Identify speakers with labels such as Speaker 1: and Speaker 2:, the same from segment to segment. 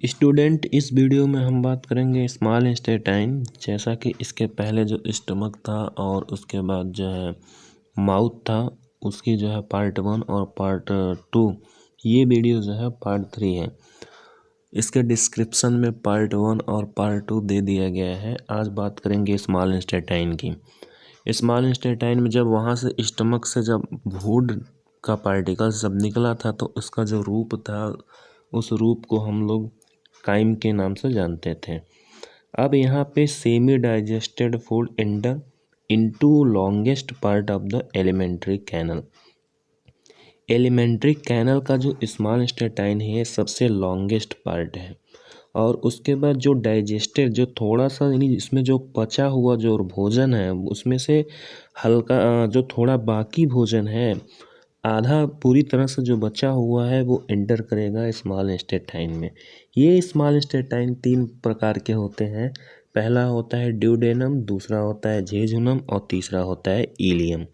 Speaker 1: Student, इस video में हम बात करेंगे स्मॉल इंटेस्टाइन। जैसा कि इसके पहले जो स्टमक था और उसके बाद जो है माउथ था, उसकी जो है पार्ट 1 और पार्ट 2, ये वीडियो जो है पार्ट 3 है। इसके डिस्क्रिप्शन में पार्ट 1 और पार्ट 2 दे दिया गया है। आज बात करेंगे स्मॉल इंटेस्टाइन की। स्मॉल इंटेस्टाइन में जब वहाँ से स्टमक से जब फूड का पार्टिकल जब निकला था तो उसका जो रूप था, उस रूप को हम लोग काइम के नाम से जानते थे। अब यहाँ पे semi digested food enter into longest part of the alimentary canal. Alimentary canal का जो स्मॉल इंटेस्टाइन है सबसे लॉन्गेस्ट पार्ट है, और उसके बाद जो डाइजेस्टेड जो थोड़ा सा यानी इसमें जो पचा हुआ जो भोजन है उसमें से हल्का जो थोड़ा बाकी भोजन है, आधा पूरी तरह से जो बचा हुआ है वो एंटर करेगा स्मॉल इंटेस्टाइन में। ये स्मॉल इंटेस्टाइन 3 प्रकार के होते हैं। पहला होता है ड्यूडेनम, दूसरा होता है जेजुनम और तीसरा होता है इलियम।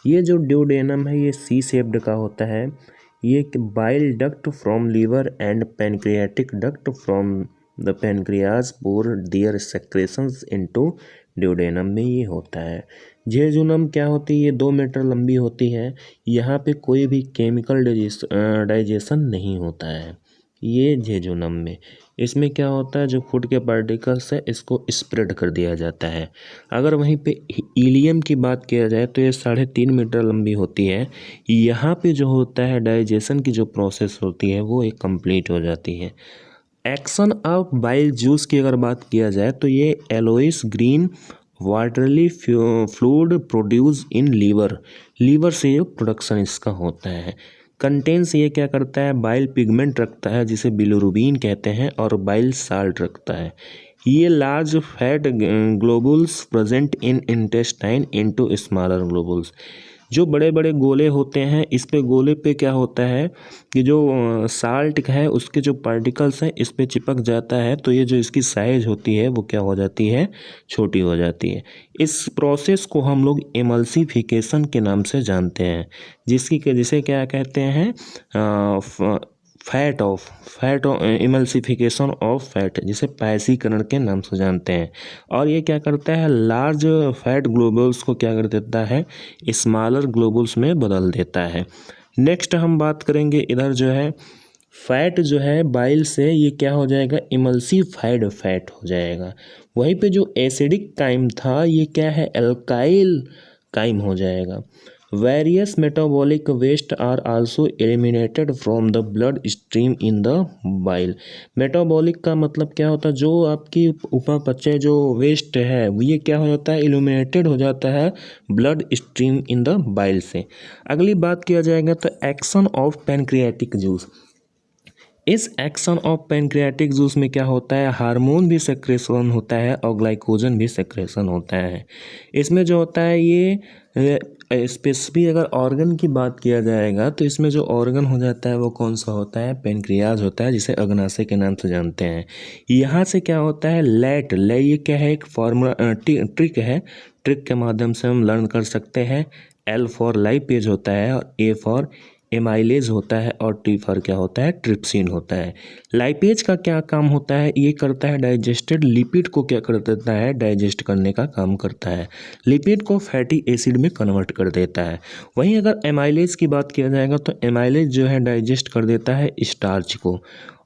Speaker 1: ये जो ड्यूडेनम है ये सी शेप्ड का होता है। ये bile duct from liver and pancreatic duct from the pancreas pour their secretions into duodenum में ये होता है। जेजुनम क्या होती है? ये 2 मीटर लंबी होती है। यहाँ पे कोई भी केमिकल डाइजेशन नहीं होता है ये जेजुनम में। इसमें क्या होता है, जो फूड के पार्टिकल्स है इसको स्प्रेड कर दिया जाता है। अगर वहीं पे इलियम की बात किया जाए तो ये 3.5 मीटर लंबी होती है। यहाँ पे जो होता है डाइजेशन की जो प्रोसेस होती है वो एक कंप्लीट हो जाती है। एक्शन ऑफ बाइल जूस की अगर बात किया जाए तो ये एलोइस green watery fluid produce in liver से ये प्रोडक्शन इसका होता है। कंटेंस ये क्या करता है, बाइल पिगमेंट रखता है जिसे बिलिरुबिन कहते हैं, और बाइल साल्ट रखता है। ये large fat globules present in intestine into smaller globules. जो बड़े बड़े गोले होते हैं, इस पे गोले पे क्या होता है कि जो साल्ट है उसके जो पार्टिकल्स हैं इस पे चिपक जाता है, तो ये जो इसकी साइज होती है वो क्या हो जाती है, छोटी हो जाती है। इस प्रोसेस को हम लोग एमल्सिफिकेशन के नाम से जानते हैं, जिसे क्या कहते हैं, फैट इमल्सिफिकेशन ऑफ फैट, जिसे पैसीकरण के नाम से जानते हैं। और ये क्या करता है, लार्ज फैट ग्लोबुल्स को क्या कर देता है, स्मॉलर ग्लोबुल्स में बदल देता है। नेक्स्ट हम बात करेंगे इधर जो है फैट जो है बाइल से ये क्या हो जाएगा, इमल्सिफाइड फैट हो जाएगा। वहीं पे जो एसिडिक काइम था ये क्या है, एल्काइल काइम हो जाएगा। Various metabolic waste are also eliminated from the blood stream in the bile. Metabolic का मतलब क्या होता है, जो आपकी उपापचय जो वेस्ट है ये क्या हो जाता है, एलिमिनेटेड हो जाता है blood stream in the bile से। अगली बात किया जाएगा तो एक्शन ऑफ पैनक्रियाटिक जूस। इस एक्शन ऑफ पैनक्रियाटिक जूस में क्या होता है, हार्मोन भी सेक्रेशन होता है और ग्लाइकोजन भी सेक्रेशन होता है। इसमें जो होता है ये स्पेसिफिक अगर ऑर्गन की बात किया जाएगा तो इसमें जो ऑर्गन हो जाता है वो कौन सा होता है, पैनक्रियाज होता है, जिसे अग्नाशय के नाम से जानते हैं। यहाँ से क्या होता है, ये क्या है, एक फॉर्मूला ट्रिक है। ट्रिक के माध्यम से हम लर्न कर सकते हैं। L फॉर लाइपेज होता है और A फॉर एमाइलेज होता है और टी फॉर क्या होता है, ट्रिप्सिन होता है। लाइपेज का क्या काम होता है, ये करता है डाइजेस्टेड लिपिड को क्या कर देता है, डाइजेस्ट करने का काम करता है, लिपिड को फैटी एसिड में कन्वर्ट कर देता है। वहीं अगर एमाइलेज की बात किया जाएगा तो एमाइलेज जो है डाइजेस्ट कर देता है स्टार्च को,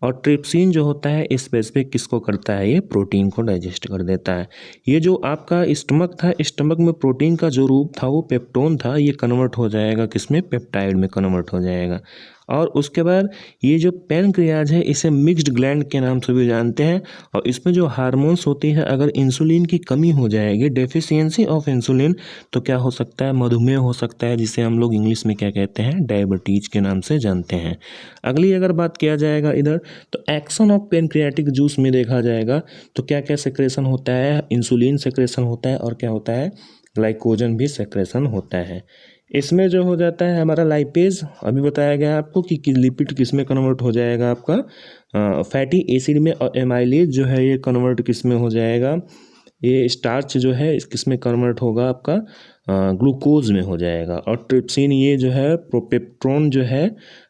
Speaker 1: और ट्रिप्सिन जो होता है स्पेसिफिक किसको करता है, ये प्रोटीन को डाइजेस्ट कर देता है। ये जो आपका स्टमक था, स्टमक में प्रोटीन का जो रूप था वो पेप्टोन था, ये कन्वर्ट हो जाएगा किसमें, पेप्टाइड में कन्वर्ट हो जाएगा। और उसके बाद ये जो पैनक्रियाज है इसे मिक्स्ड ग्लैंड के नाम से भी जानते हैं, और इसमें जो हार्मोन्स होती है, अगर इंसुलिन की कमी हो जाएगी, डेफिशिएंसी ऑफ इंसुलिन, तो क्या हो सकता है, मधुमेह हो सकता है, जिसे हम लोग इंग्लिश में क्या कहते हैं, डायबिटीज के नाम से जानते हैं। अगली अगर बात किया जाएगा इधर तो एक्शन ऑफ पैनक्रियाटिक जूस में देखा जाएगा तो क्या क्या सेक्रेशन होता है, इंसुलिन सेक्रेशन होता है और क्या होता है, ग्लाइकोजन भी सेक्रेशन होता है। इसमें जो हो जाता है हमारा लाइपेज, अभी बताया गया आपको कि लिपिड किस में कन्वर्ट हो जाएगा, आपका फैटी एसिड में, और एमाइलेज जो है ये कन्वर्ट किस में हो जाएगा, ये स्टार्च जो है किस में कन्वर्ट होगा, आपका ग्लूकोज में हो जाएगा। और ट्रिप्सिन ये जो है प्रोपेप्टोन जो है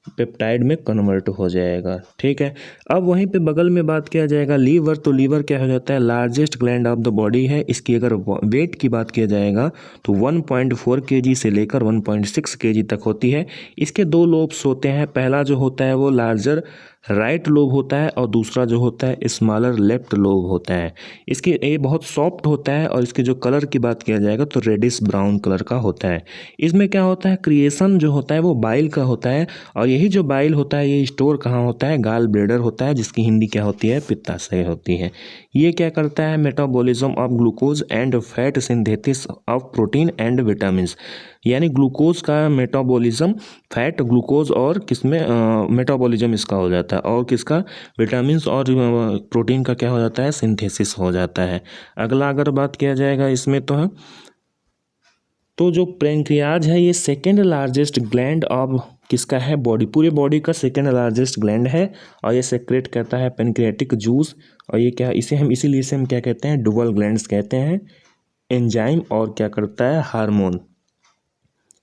Speaker 1: पेप्टाइड में कन्वर्ट हो जाएगा। ठीक है, अब वहीं पे बगल में बात किया जाएगा लीवर, तो लीवर क्या हो जाता है, largest gland of the body है। इसकी अगर वेट की बात किया जाएगा तो 1.4 kg से लेकर 1.6 kg तक होती है। इसके दो लोब्स होते हैं, पहला जो होता है वो लार्जर राइट लोब होता है और दूसरा जो होता है स्मॉलर लेफ्ट लोब होता है। इसके ये बहुत सॉफ्ट होता है और इसके जो कलर की बात किया जाएगा तो रेडिश ब्राउन कलर का होता है। इसमें क्या होता है, क्रिएशन जो होता है वो बाइल का होता है और यही जो बाइल होता है ये स्टोर कहाँ होता है, गाल ब्लेडर होता है, जिसकी हिंदी क्या होती है, पित्ताशय होती है। ये क्या करता है, metabolism of glucose and fat synthesis of protein and vitamin, यानी ग्लूकोज का मेटाबॉलिज्म, फैट ग्लूकोज और किसमें मेटाबॉलिज्म इसका हो जाता है, और किसका, विटामिन और प्रोटीन का क्या हो जाता है, सिंथेसिस हो जाता है। अगला अगर बात किया जाएगा इसमें तो है, तो जो पैंक्रियाज है ये सेकेंड लार्जेस्ट ग्लैंड ऑफ किसका है, बॉडी, पूरे बॉडी का सेकेंड लार्जेस्ट ग्लैंड है और ये सेक्रेट करता है पैंक्रियाटिक जूस। और ये क्या, इसे हम इसीलिए इसे हम क्या कहते हैं, डुअल ग्लैंड्स कहते हैं, एंजाइम और क्या करता है, hormone.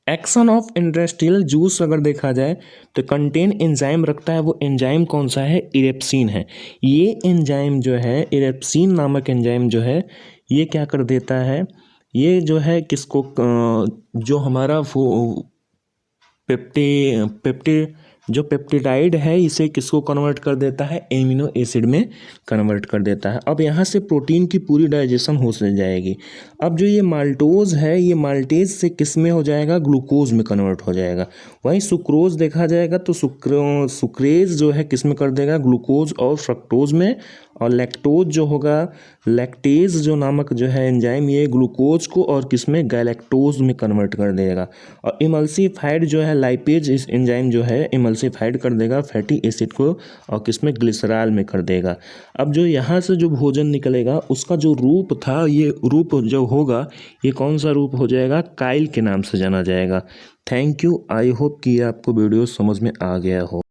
Speaker 1: Action of industrial juice अगर देखा जाए तो कंटेन एंजाइम रखता है, वो एंजाइम कौन सा है, इरेप्सिन है। ये एंजाइम जो है, इरेप्सिन नामक एंजाइम जो है, ये क्या कर देता है, ये जो है किसको, जो हमारा पेप्टे जो पेप्टिडाइड है इसे किसको कन्वर्ट कर देता है, एमिनो एसिड में कन्वर्ट कर देता है। अब यहाँ से प्रोटीन की पूरी डाइजेशन हो जाएगी। अब जो ये माल्टोज है ये माल्टेज से किस में हो जाएगा, ग्लूकोज में कन्वर्ट हो जाएगा। वहीं सुक्रोज देखा जाएगा तो सुक्रेज जो है किस में कर देगा, ग्लूकोज और फ्रक्टोज में। और लैक्टोज जो होगा, लैक्टेज जो नामक जो है एंजाइम, ये ग्लूकोज को और किस में, गैलेक्टोज में कन्वर्ट कर देगा। और इमल्सिफाइड जो है लाइपेज इस एंजाइम जो है इमल्सिफाइड कर देगा फैटी एसिड को और किस में, ग्लिसरॉल में कर देगा। अब जो यहाँ से जो भोजन निकलेगा उसका जो रूप था, ये रूप जो होगा ये कौन सा रूप हो जाएगा, काइल के नाम से जाना जाएगा। थैंक यू, आई होप कि आपको वीडियो समझ में आ गया हो।